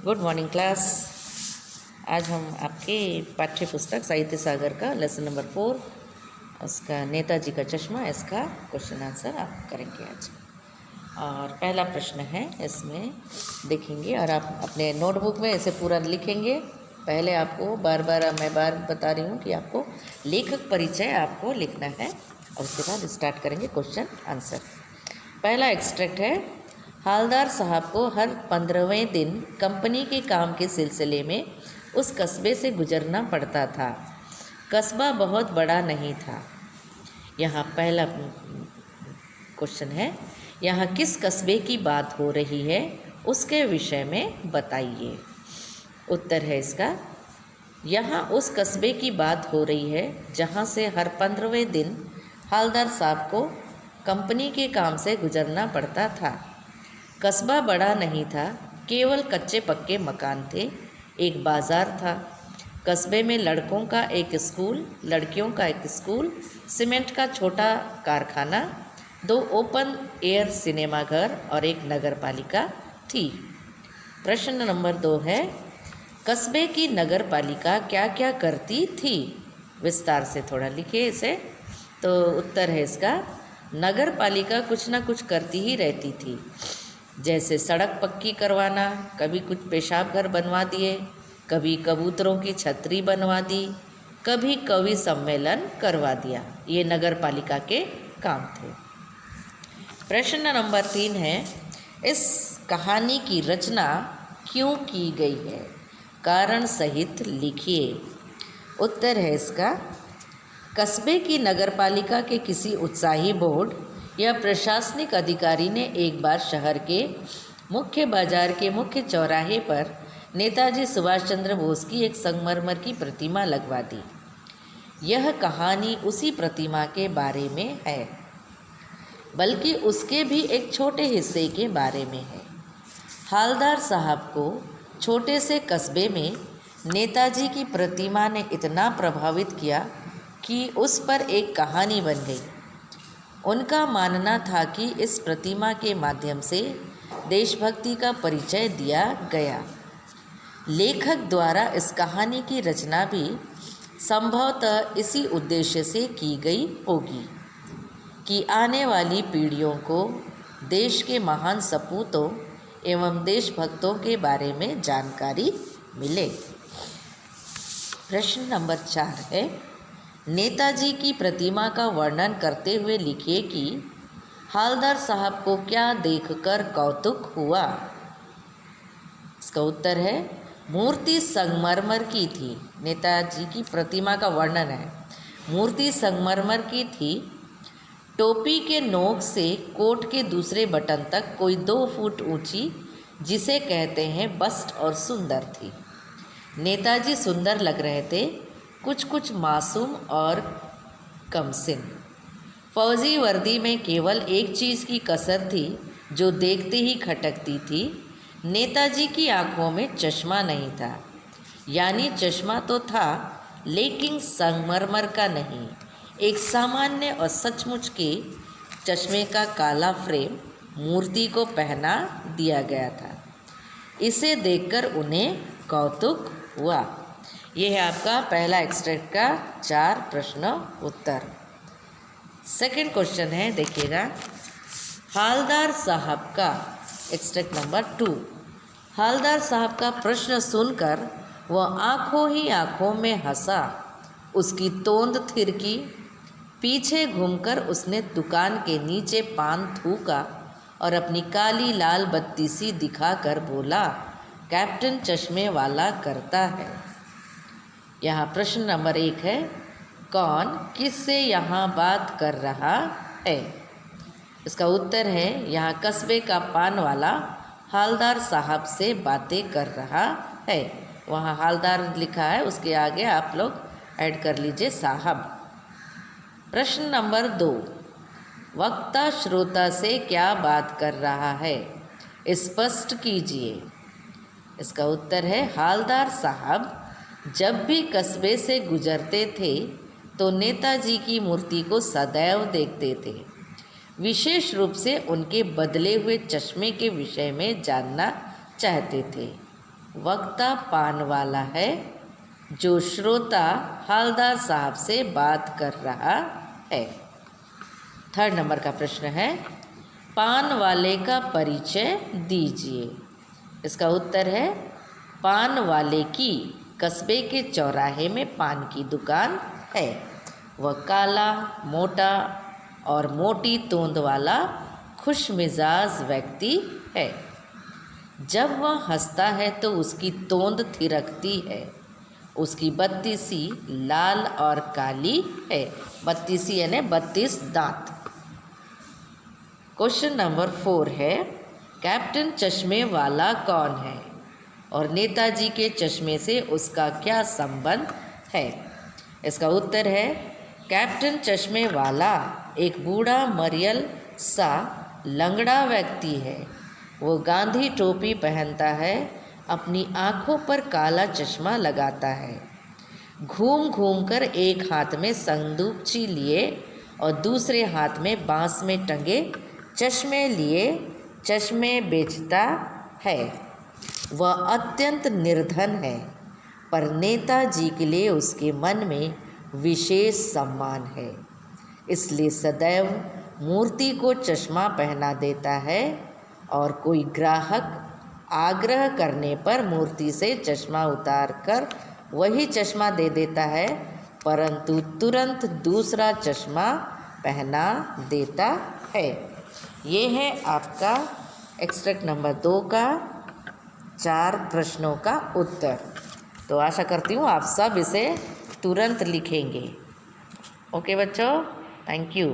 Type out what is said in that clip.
Good morning class. आज हम आपके पाठ्य पुस्तक साहित्य सागर का लेसन नंबर 4 उसका नेताजी का चश्मा इसका क्वेश्चन आंसर आप करेंगे आज। और पहला प्रश्न है, इसमें देखेंगे और आप अपने नोटबुक में इसे पूरा लिखेंगे। पहले आपको मैं बार बता रही हूँ कि आपको लेखक परिचय आपको लिखना है और उसके बाद स्टार्ट करेंगे क्वेश्चन आंसर। पहला एक्सट्रैक्ट है, हालदार साहब को हर 15वें दिन कंपनी के काम के सिलसिले में उस कस्बे से गुजरना पड़ता था। कस्बा बहुत बड़ा नहीं था। यहाँ पहला क्वेश्चन है, यहाँ किस कस्बे की बात हो रही है उसके विषय में बताइए। उत्तर है इसका, यहाँ उस कस्बे की बात हो रही है जहाँ से हर 15वें दिन हालदार साहब को कंपनी के काम से गुजरना पड़ता था। कस्बा बड़ा नहीं था, केवल कच्चे पक्के मकान थे। एक बाज़ार था। कस्बे में लड़कों का एक स्कूल, लड़कियों का एक स्कूल, सीमेंट का छोटा कारखाना, 2 ओपन एयर सिनेमा घर और एक नगर पालिका थी। प्रश्न नंबर 2 है, कस्बे की नगर पालिका क्या क्या करती थी? विस्तार से थोड़ा लिखिए इसे। तो उत्तर है इसका, नगर पालिका कुछ ना कुछ करती ही रहती थी। जैसे सड़क पक्की करवाना, कभी कुछ पेशाब घर बनवा दिए, कभी कबूतरों की छतरी बनवा दी, कभी कवि सम्मेलन करवा दिया। ये नगर पालिका के काम थे। प्रश्न नंबर 3 है, इस कहानी की रचना क्यों की गई है? कारण सहित लिखिए। उत्तर है इसका, कस्बे की नगरपालिका के किसी उत्साही बोर्ड या प्रशासनिक अधिकारी ने एक बार शहर के मुख्य बाजार के मुख्य चौराहे पर नेताजी सुभाष चंद्र बोस की एक संगमरमर की प्रतिमा लगवा दी। यह कहानी उसी प्रतिमा के बारे में है, बल्कि उसके भी एक छोटे हिस्से के बारे में है। हालदार साहब को छोटे से कस्बे में नेताजी की प्रतिमा ने इतना प्रभावित किया कि उस पर एक कहानी बन गई। उनका मानना था कि इस प्रतिमा के माध्यम से देशभक्ति का परिचय दिया गया। लेखक द्वारा इस कहानी की रचना भी संभवतः इसी उद्देश्य से की गई होगी कि आने वाली पीढ़ियों को देश के महान सपूतों एवं देशभक्तों के बारे में जानकारी मिले। प्रश्न नंबर 4 है, नेताजी की प्रतिमा का वर्णन करते हुए लिखिए कि हालदार साहब को क्या देखकर कौतुक हुआ। इसका उत्तर है, मूर्ति संगमरमर की थी। नेताजी की प्रतिमा का वर्णन है, मूर्ति संगमरमर की थी। टोपी के नोक से कोट के दूसरे बटन तक कोई 2 फुट ऊंची, जिसे कहते हैं बस्ट, और सुंदर थी। नेताजी सुंदर लग रहे थे, कुछ मासूम और कमसिन। फौजी वर्दी में केवल एक चीज़ की कसर थी जो देखते ही खटकती थी। नेताजी की आंखों में चश्मा नहीं था, यानी चश्मा तो था लेकिन संगमरमर का नहीं, एक सामान्य और सचमुच के चश्मे का काला फ्रेम मूर्ति को पहना दिया गया था। इसे देखकर उन्हें कौतुक हुआ। यह है आपका पहला एक्सट्रैक्ट का 4 प्रश्न उत्तर। सेकंड क्वेश्चन है, देखिएगा, हालदार साहब का एक्सट्रैक्ट नंबर 2। हालदार साहब का प्रश्न सुनकर वह आंखों ही आंखों में हंसा। उसकी तोंद थिरकी। पीछे घूमकर उसने दुकान के नीचे पान थूका और अपनी काली लाल बत्ती सी दिखाकर बोला, कैप्टन चश्मे वाला करता है। यहाँ प्रश्न नंबर 1 है, कौन किससे यहाँ बात कर रहा है? इसका उत्तर है, यहाँ कस्बे का पान वाला हालदार साहब से बातें कर रहा है। वहाँ हालदार लिखा है, उसके आगे आप लोग ऐड कर लीजिए साहब। प्रश्न नंबर 2, वक्ता श्रोता से क्या बात कर रहा है? स्पष्ट कीजिए। इसका उत्तर है, हालदार साहब जब भी कस्बे से गुजरते थे तो नेताजी की मूर्ति को सदैव देखते थे। विशेष रूप से उनके बदले हुए चश्मे के विषय में जानना चाहते थे। वक्ता पान वाला है, जो श्रोता हवलदार साहब से बात कर रहा है। 3rd नंबर का प्रश्न है, पान वाले का परिचय दीजिए। इसका उत्तर है, पान वाले की कस्बे के चौराहे में पान की दुकान है। वह काला, मोटा और मोटी तोंद वाला खुशमिजाज व्यक्ति है। जब वह हंसता है तो उसकी तोंद थिरकती है। उसकी 32 लाल और काली है। 32 यानी 32 दांत। क्वेश्चन नंबर 4 है, कैप्टन चश्मे वाला कौन है और नेताजी के चश्मे से उसका क्या संबंध है? इसका उत्तर है, कैप्टन चश्मे वाला एक बूढ़ा मरियल सा लंगड़ा व्यक्ति है। वो गांधी टोपी पहनता है, अपनी आँखों पर काला चश्मा लगाता है, घूम घूम कर एक हाथ में संदूकची लिए और दूसरे हाथ में बांस में टंगे चश्मे लिए चश्मे बेचता है। वह अत्यंत निर्धन है, पर नेताजी के लिए उसके मन में विशेष सम्मान है, इसलिए सदैव मूर्ति को चश्मा पहना देता है और कोई ग्राहक आग्रह करने पर मूर्ति से चश्मा उतार कर वही चश्मा दे देता है, परंतु तुरंत दूसरा चश्मा पहना देता है। ये है आपका एक्सट्रैक्ट नंबर 2 का 4 प्रश्नों का उत्तर। तो आशा करती हूँ आप सब इसे तुरंत लिखेंगे। ओके बच्चों, थैंक यू।